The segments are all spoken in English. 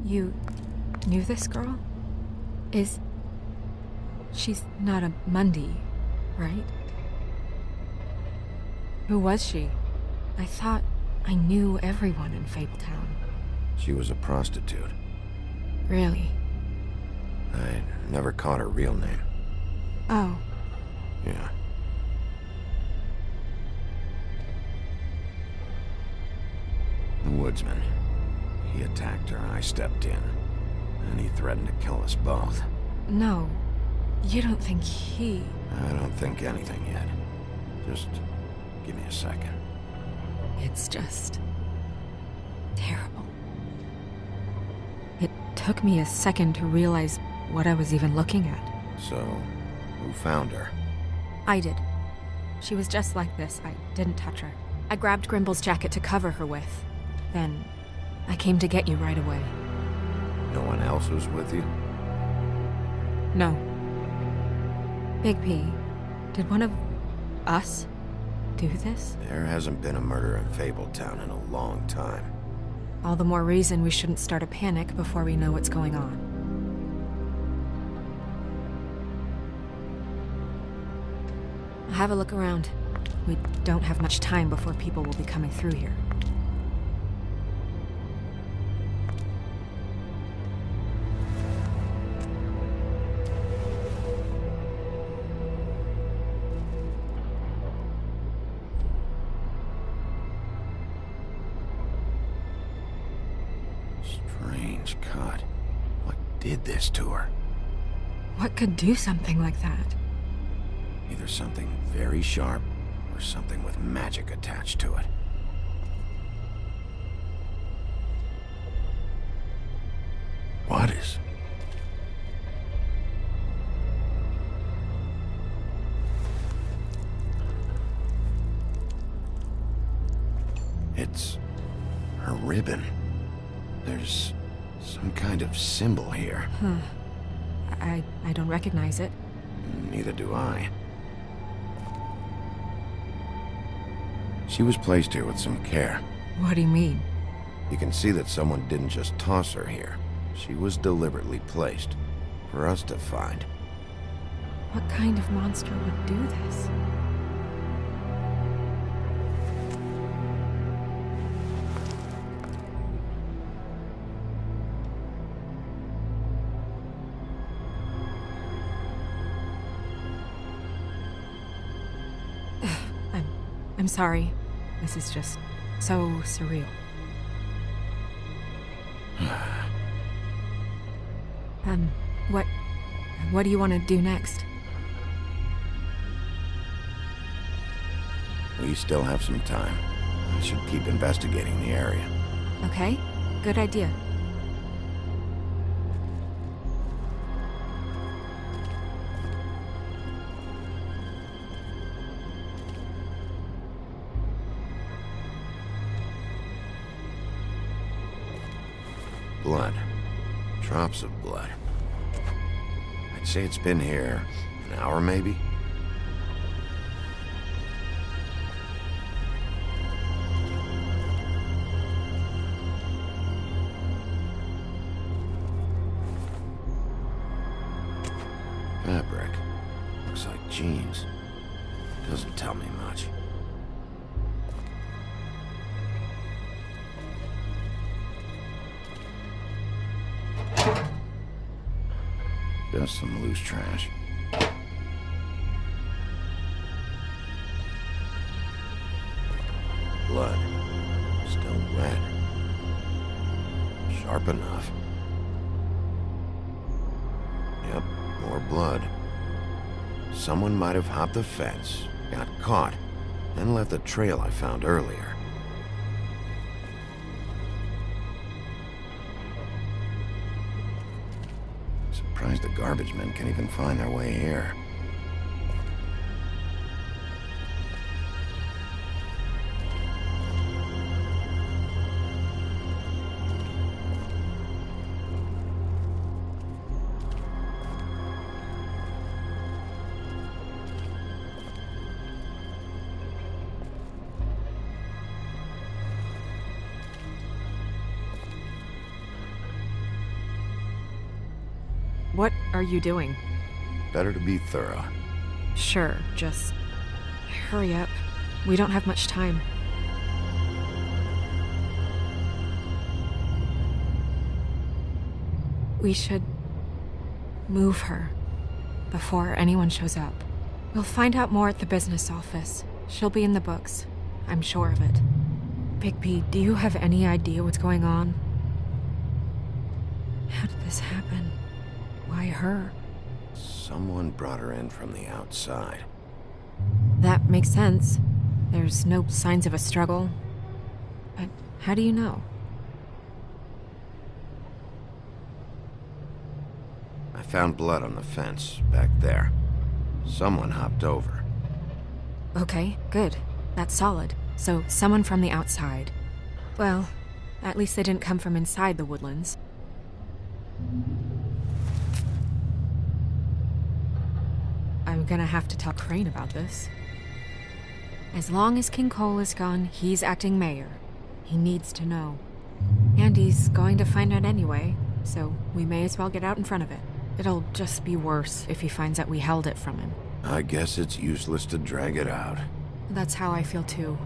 You knew this girl? She's not a Mundy, right? Who was she? I thought I knew everyone in Fabletown. She was a prostitute. Really? I never caught her real name. Oh. Yeah. The woodsman. He attacked her, I stepped in. And he threatened to kill us both. No. You don't think he... I don't think anything yet. Just give me a second. It's just... terrible. It took me a second to realize what I was even looking at. So, who found her? I did. She was just like this. I didn't touch her. I grabbed Grimble's jacket to cover her with. Then, I came to get you right away. No one else was with you? No. Bigby, did one of us do this? There hasn't been a murder in Fabletown in a long time. All the more reason we shouldn't start a panic before we know what's going on. Have a look around. We don't have much time before people will be coming through here. Strange cut. What did this to her? What could do something like that? Either something very sharp, or something with magic attached to it. What is... It's... her ribbon. There's some kind of symbol here. Huh. I don't recognize it. Neither do I. She was placed here with some care. What do you mean? You can see that someone didn't just toss her here. She was deliberately placed. For us to find. What kind of monster would do this? I'm sorry. This is just so surreal. What do you want to do next? We still have some time. I should keep investigating the area. Okay, good idea. Blood. Drops of blood. I'd say it's been here an hour, maybe? Fabric. Looks like jeans. Doesn't tell me much. Just some loose trash. Blood. Still wet. Sharp enough. Yep, more blood. Someone might have hopped the fence, got caught, then left the trail I found earlier. Surprised the garbage men can even find their way here. What are you doing? Better to be thorough. Sure, just hurry up. We don't have much time. We should move her before anyone shows up. We'll find out more at the business office. She'll be in the books. I'm sure of it. Bigby, do you have any idea what's going on? How did this happen? Why her? Someone brought her in from the outside. That makes sense. There's no signs of a struggle. But how do you know? I found blood on the fence back there. Someone hopped over. Okay, good. That's solid. So, someone from the outside. Well, at least they didn't come from inside the woodlands. I'm gonna have to tell Crane about this. As long as King Cole is gone, he's acting mayor. He needs to know. And he's going to find out anyway, so we may as well get out in front of it. It'll just be worse if he finds out we held it from him. I guess it's useless to drag it out. That's how I feel too.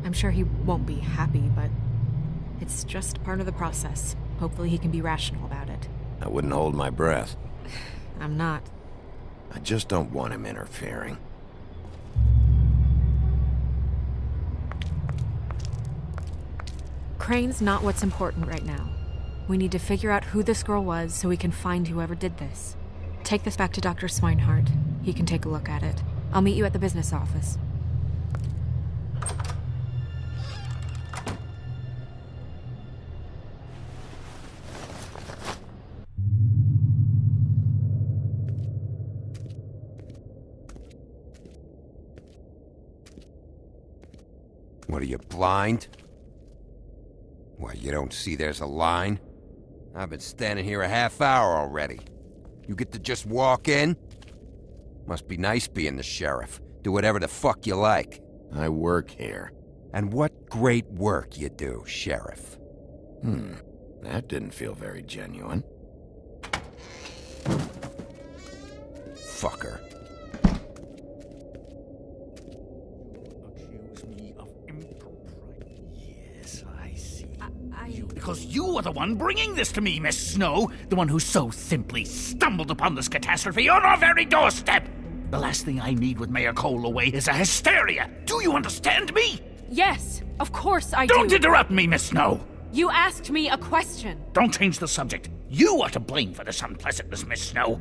I'm sure he won't be happy, but it's just part of the process. Hopefully he can be rational about it. I wouldn't hold my breath. I'm not. I just don't want him interfering. Crane's not what's important right now. We need to figure out who this girl was so we can find whoever did this. Take this back to Dr. Swinehart. He can take a look at it. I'll meet you at the business office. What are you, blind? Why, you don't see there's a line? I've been standing here a half hour already. You get to just walk in? Must be nice being the sheriff. Do whatever the fuck you like. I work here. And what great work you do, Sheriff. That didn't feel very genuine. Fucker. Accuse me of impropriety. Yes, I see. I... Because you are the one bringing this to me, Miss Snow. The one who so simply stumbled upon this catastrophe on our very doorstep. The last thing I need with Mayor Cole away is a hysteria. Do you understand me? Yes, of course I do. Don't interrupt me, Miss Snow. You asked me a question. Don't change the subject. You are to blame for this unpleasantness, Miss Snow.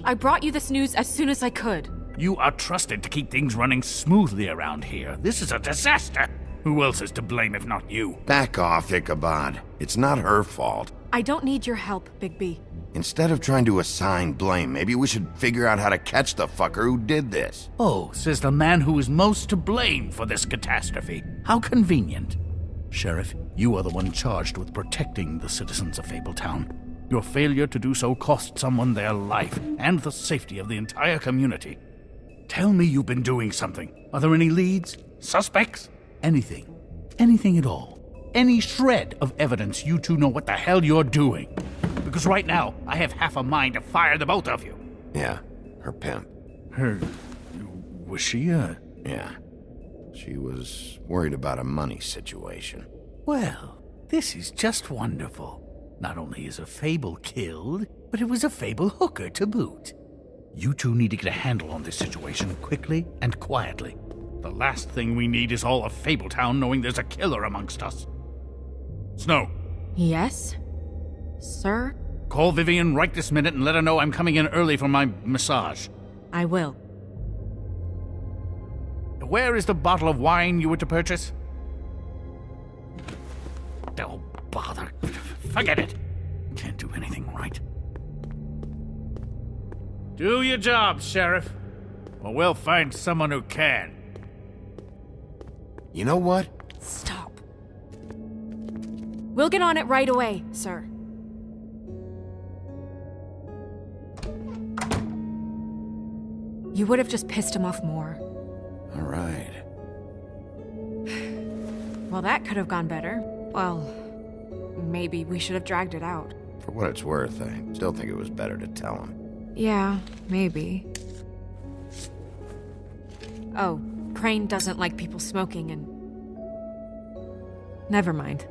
I brought you this news as soon as I could. You are trusted to keep things running smoothly around here. This is a disaster. Who else is to blame if not you? Back off, Ichabod. It's not her fault. I don't need your help, Bigby. Instead of trying to assign blame, maybe we should figure out how to catch the fucker who did this. Oh, says the man who is most to blame for this catastrophe. How convenient. Sheriff, you are the one charged with protecting the citizens of Fabletown. Your failure to do so cost someone their life and the safety of the entire community. Tell me you've been doing something. Are there any leads? Suspects? Anything. Anything at all. Any shred of evidence you two know what the hell you're doing. Because right now, I have half a mind to fire the both of you. Yeah, her pimp. Was she a... Yeah. She was worried about a money situation. Well, this is just wonderful. Not only is a Fable killed, but it was a Fable hooker to boot. You two need to get a handle on this situation quickly and quietly. The last thing we need is all of Fabletown knowing there's a killer amongst us. Snow. Yes? Sir? Call Vivian right this minute and let her know I'm coming in early for my massage. I will. Where is the bottle of wine you were to purchase? Oh, bother. Forget it. Can't do anything right. Do your job, Sheriff. Or we'll find someone who can. You know what? Stop. We'll get on it right away, sir. You would have just pissed him off more. All right. Well, that could have gone better. Well, maybe we should have dragged it out. For what it's worth, I still think it was better to tell him. Yeah, maybe. Oh, Crane doesn't like people smoking and... Never mind.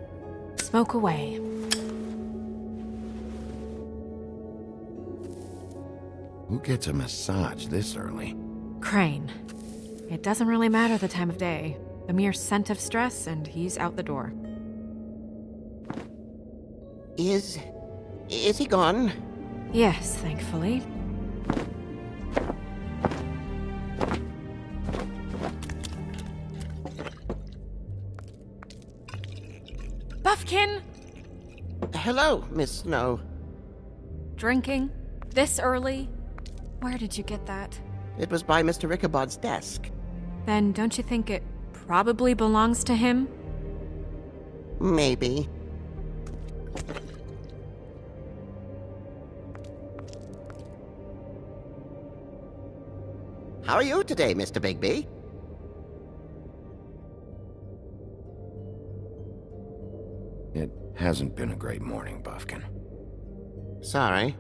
Smoke away. Who gets a massage this early? Crane. It doesn't really matter the time of day. The mere scent of stress, and he's out the door. Is he gone? Yes, thankfully. Buffkin! Hello, Miss Snow. Drinking? This early? Where did you get that? It was by Mr. Ichabod's desk. Then don't you think it probably belongs to him? Maybe. How are you today, Mr. Bigby? It hasn't been a great morning, Buffkin. Sorry.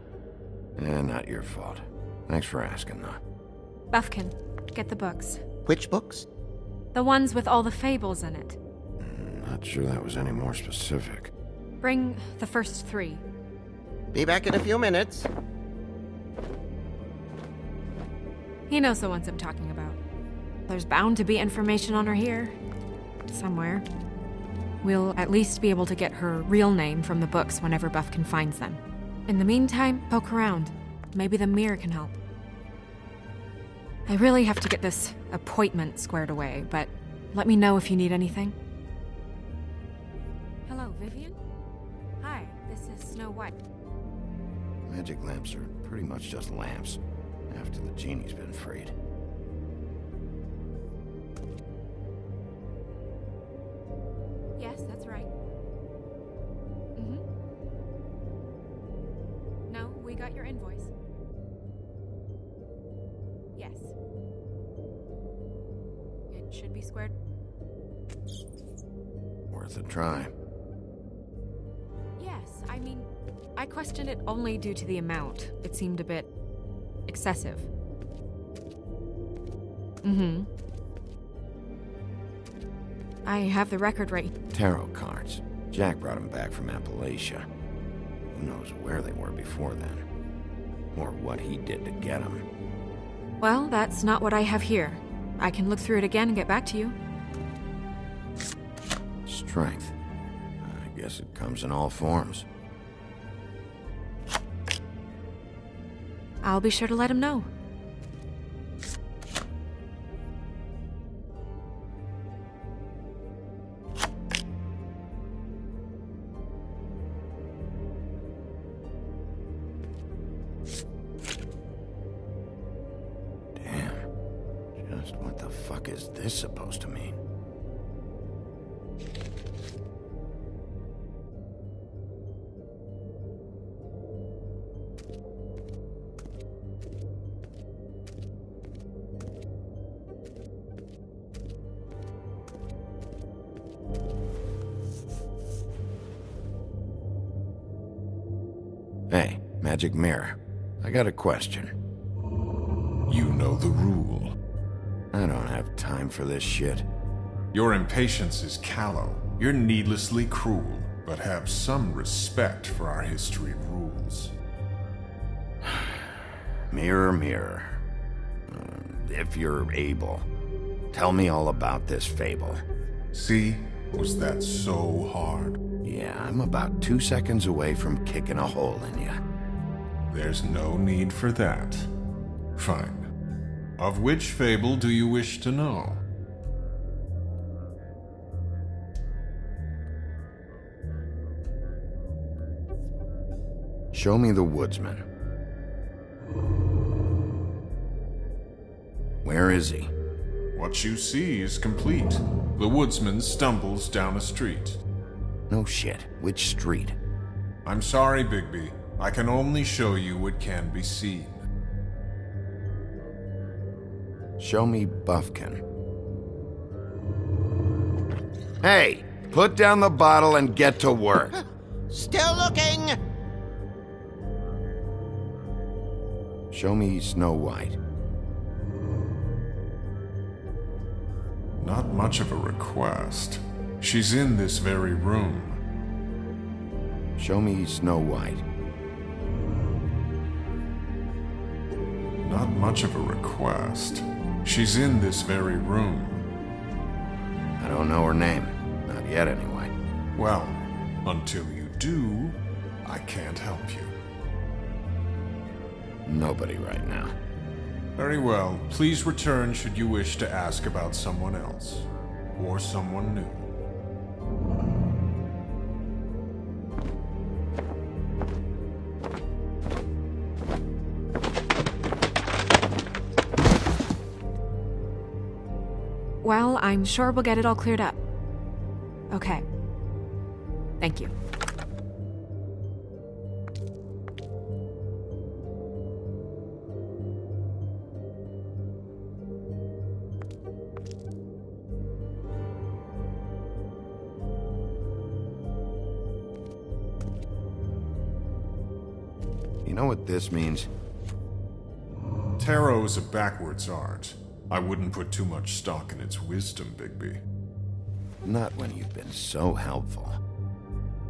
Not your fault. Thanks for asking, though. Buffkin, get the books. Which books? The ones with all the fables in it. Not sure that was any more specific. Bring the first 3. Be back in a few minutes. He knows the ones I'm talking about. There's bound to be information on her here. Somewhere. We'll at least be able to get her real name from the books whenever Buffkin finds them. In the meantime, poke around. Maybe the mirror can help. I really have to get this appointment squared away, but let me know if you need anything. Hello, Vivian? Hi, this is Snow White. Magic lamps are pretty much just lamps, after the genie's been freed. Yes, that's right. No, we got your invoice. Yes. It should be squared. Worth a try. Yes, I mean, I questioned it only due to the amount. It seemed a bit excessive. I have the record right. Tarot cards. Jack brought them back from Appalachia. Who knows where they were before then? Or what he did to get them. Well, that's not what I have here. I can look through it again and get back to you. Strength. I guess it comes in all forms. I'll be sure to let him know. Just what the fuck is this supposed to mean? Hey, magic mirror. I got a question. You know the rule. I don't have time for this shit. Your impatience is callow. You're needlessly cruel, but have some respect for our history and rules. Mirror, mirror. If you're able, tell me all about this fable. See? Was that so hard? Yeah, I'm about 2 seconds away from kicking a hole in you. There's no need for that. Fine. Of which fable do you wish to know? Show me the woodsman. Where is he? What you see is complete. The woodsman stumbles down a street. No shit. Which street? I'm sorry, Bigby. I can only show you what can be seen. Show me Buffkin. Hey! Put down the bottle and get to work. Still looking! Show me Snow White. Not much of a request. She's in this very room. Show me Snow White. Not much of a request. She's in this very room. I don't know her name. Not yet, anyway. Well, until you do, I can't help you. Nobody right now. Very well. Please return should you wish to ask about someone else. Or someone new. Well, I'm sure we'll get it all cleared up. Okay. Thank you. You know what this means? Tarot is a backwards art. I wouldn't put too much stock in its wisdom, Bigby. Not when you've been so helpful.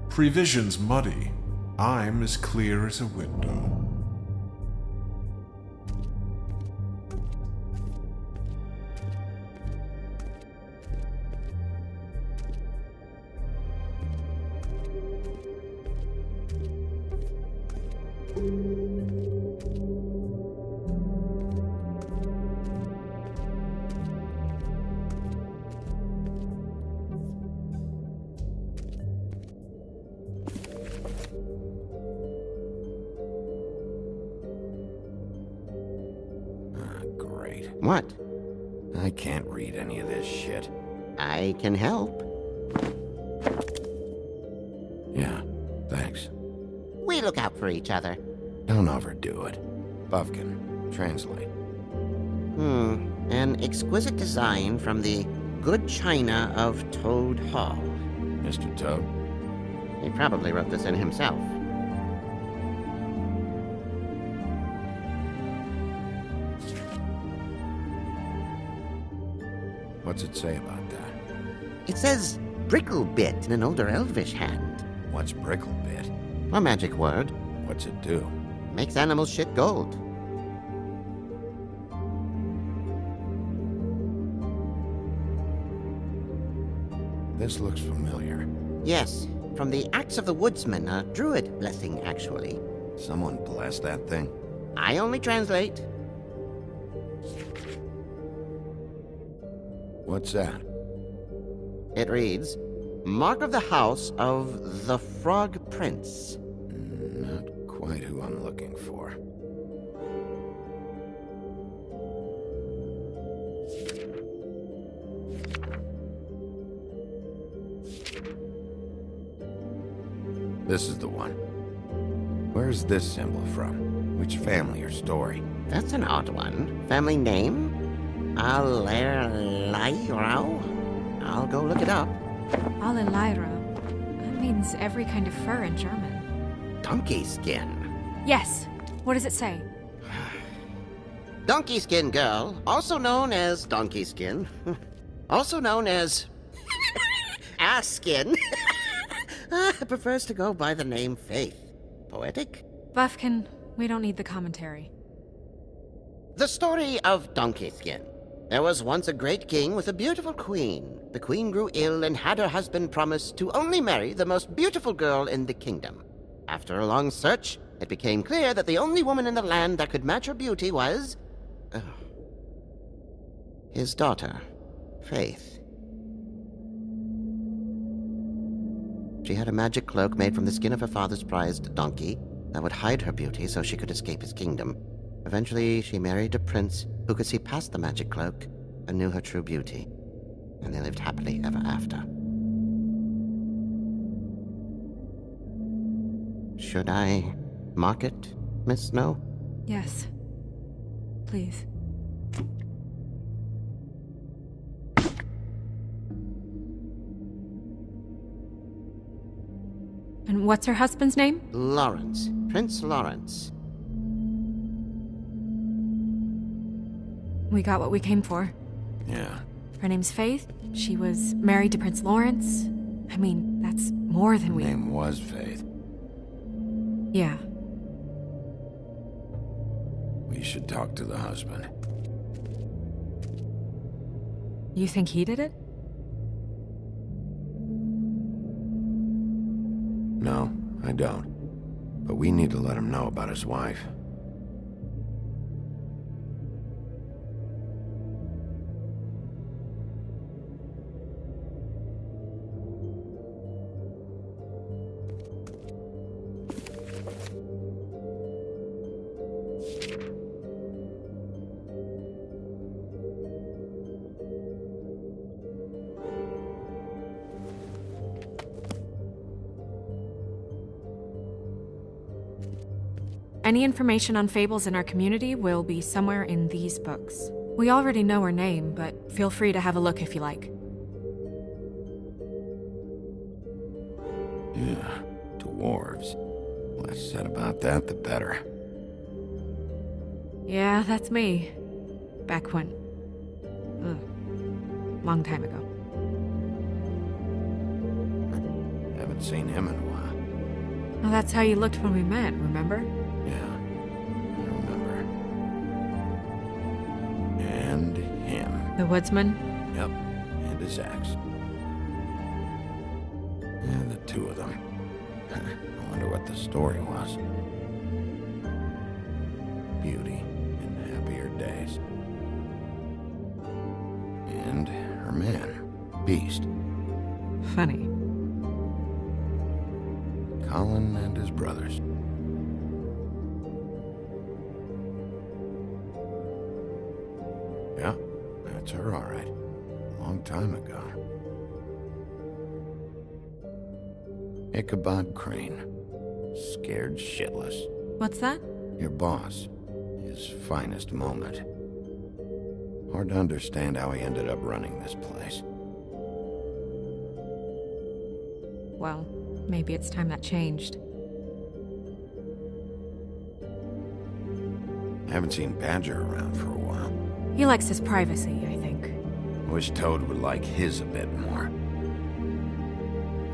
Prevision's muddy. I'm as clear as a window. Great. What? I can't read any of this shit. I can help. Yeah, thanks. We look out for each other. Don't overdo it. Buffkin, translate. An exquisite design from the good china of Toad Hall. Mr. Toad? He probably wrote this in himself. What's it say about that? It says Bricklebit in an older Elvish hand. What's Bricklebit? A magic word. What's it do? Makes animals shit gold. This looks familiar. Yes, from the Axe of the Woodsman, a druid blessing, actually. Someone bless that thing? I only translate. What's that? It reads, Mark of the House of the Frog Prince. Not quite who I'm looking for. This is the one. Where's this symbol from? Which family or story? That's an odd one. Family name? Alerlairau? I'll go look it up. Alelaira. That means every kind of fur in German. Donkey skin. Yes. What does it say? Donkey skin girl, also known as donkey skin, also known as ass skin, prefers to go by the name Faith. Poetic? Buffkin, we don't need the commentary. The story of Donkey Skin. There was once a great king with a beautiful queen. The queen grew ill and had her husband promise to only marry the most beautiful girl in the kingdom. After a long search, it became clear that the only woman in the land that could match her beauty was... his daughter, Faith. She had a magic cloak made from the skin of her father's prized donkey that would hide her beauty so she could escape his kingdom. Eventually, she married a prince who could see past the magic cloak and knew her true beauty. And they lived happily ever after. Should I mark it, Miss Snow? Yes. Please. And what's her husband's name? Lawrence. Prince Lawrence. we got what we came for. Yeah. Her name's Faith. She was married to Prince Lawrence. I mean, that's more than Her we... name was Faith. Yeah. We should talk to the husband. You think he did it? No, I don't. But we need to let him know about his wife. Any information on fables in our community will be somewhere in these books. We already know her name, but feel free to have a look if you like. Yeah, dwarves. Less said about that, the better. Yeah, that's me. Back when? Long time ago. Haven't seen him in a while. Well, that's how you looked when we met, remember? Yeah, I remember. And him. The woodsman? Yep, and his axe. Yeah, the two of them. I wonder what the story was. Beauty in happier days. And her man, Beast. Funny. Colin and his brothers. Yeah, that's her, all right. Long time ago. Ichabod Crane. Scared shitless. What's that? Your boss. His finest moment. Hard to understand how he ended up running this place. Well, maybe it's time that changed. Haven't seen Badger around for a while. He likes his privacy, I think. Wish Toad would like his a bit more.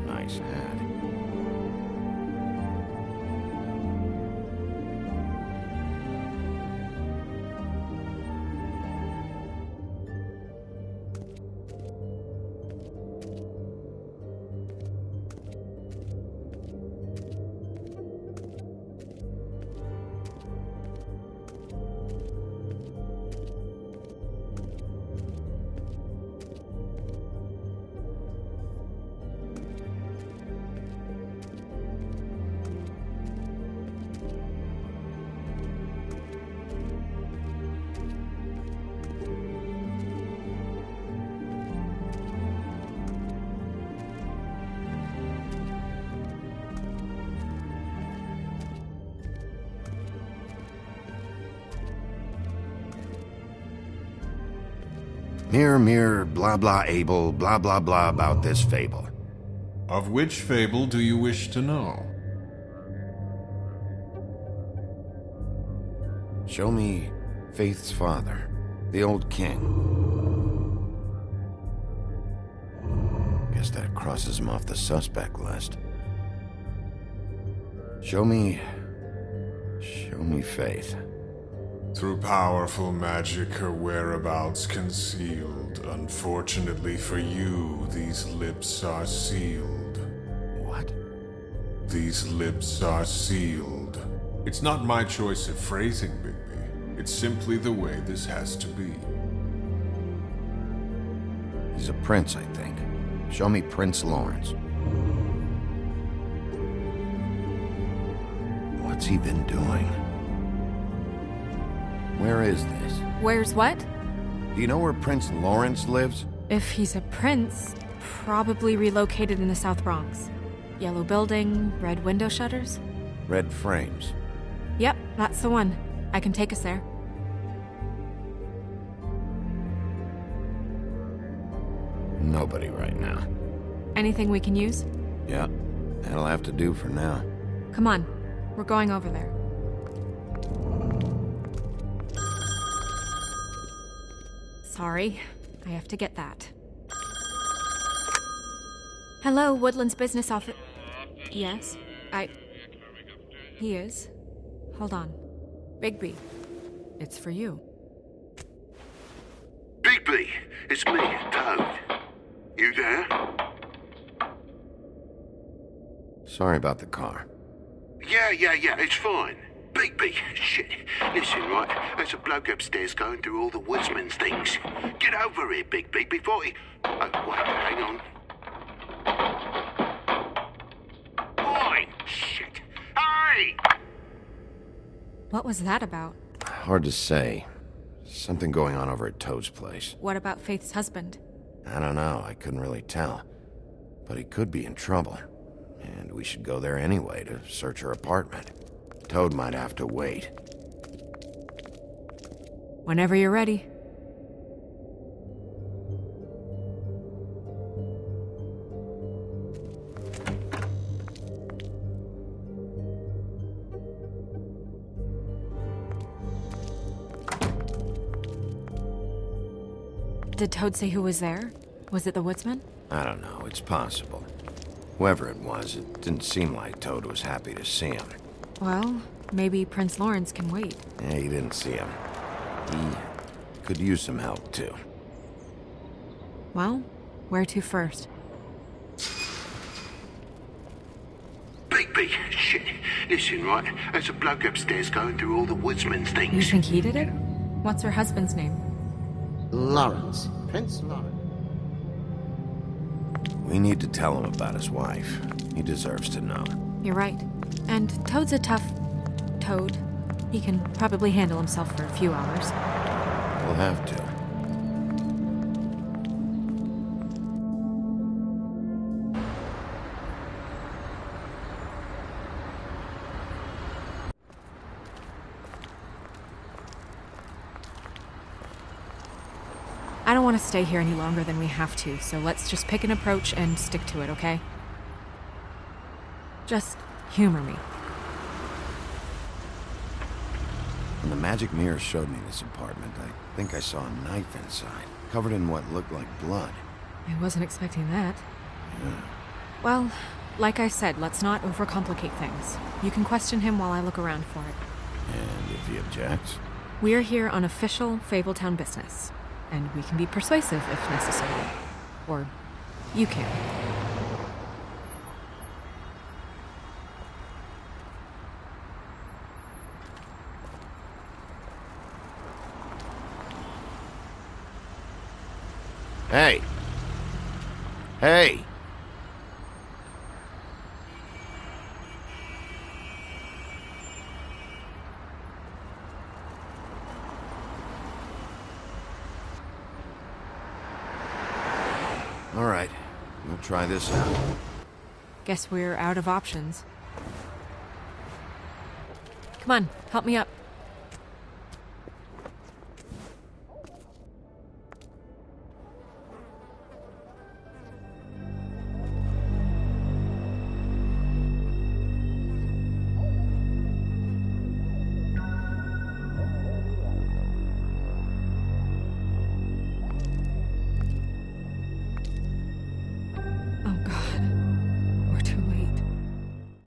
Nice hat. Mirror, blah blah able, blah blah blah about this fable. Of which fable do you wish to know? Show me Faith's father, the old king. Guess that crosses him off the suspect list. Show me Faith. Through powerful magic, her whereabouts concealed. Unfortunately for you, these lips are sealed. What? These lips are sealed. It's not my choice of phrasing, Bigby. It's simply the way this has to be. He's a prince, I think. Show me Prince Lawrence. What's he been doing? Where is this? Where's what? Do you know where Prince Lawrence lives? If he's a prince, probably relocated in the South Bronx. Yellow building, red window shutters? Red frames. Yep, that's the one. I can take us there. Nobody right now. Anything we can use? Yeah, that'll have to do for now. Come on, we're going over there. Sorry, I have to get that. Hello, Woodland's business office. Yes, He is. Hold on. Bigby, it's for you. Bigby, it's me, Toad. You there? Sorry about the car. Yeah, it's fine. Bigby, shit. Listen, right, there's a bloke upstairs going through all the woodsman's things. Get over here, Bigby, before he... Oh, wait, hang on. Oi! Shit! Hey! What was that about? Hard to say. Something going on over at Toad's place. What about Faith's husband? I don't know, I couldn't really tell. But he could be in trouble. And we should go there anyway to search her apartment. Toad might have to wait. Whenever you're ready. Did Toad say who was there? Was it the woodsman? I don't know, it's possible. Whoever it was, it didn't seem like Toad was happy to see him. Well, maybe Prince Lawrence can wait. Yeah, he didn't see him. He could use some help, too. Well, where to first? Bigby, shit. Listen, right, there's a bloke upstairs going through all the woodsman's things. You think he did it? What's her husband's name? Lawrence. Prince Lawrence. We need to tell him about his wife. He deserves to know. You're right. And Toad's a tough... Toad. He can probably handle himself for a few hours. We'll have to. I don't want to stay here any longer than we have to, so let's just pick an approach and stick to it, okay? Just humor me. When the magic mirror showed me this apartment, I think I saw a knife inside, covered in what looked like blood. I wasn't expecting that. Yeah. Well, like I said, let's not overcomplicate things. You can question him while I look around for it. And if he objects? We're here on official Fabletown business, and we can be persuasive if necessary. Or you can. Hey! Hey! All right, we'll try this out. Guess we're out of options. Come on, help me up.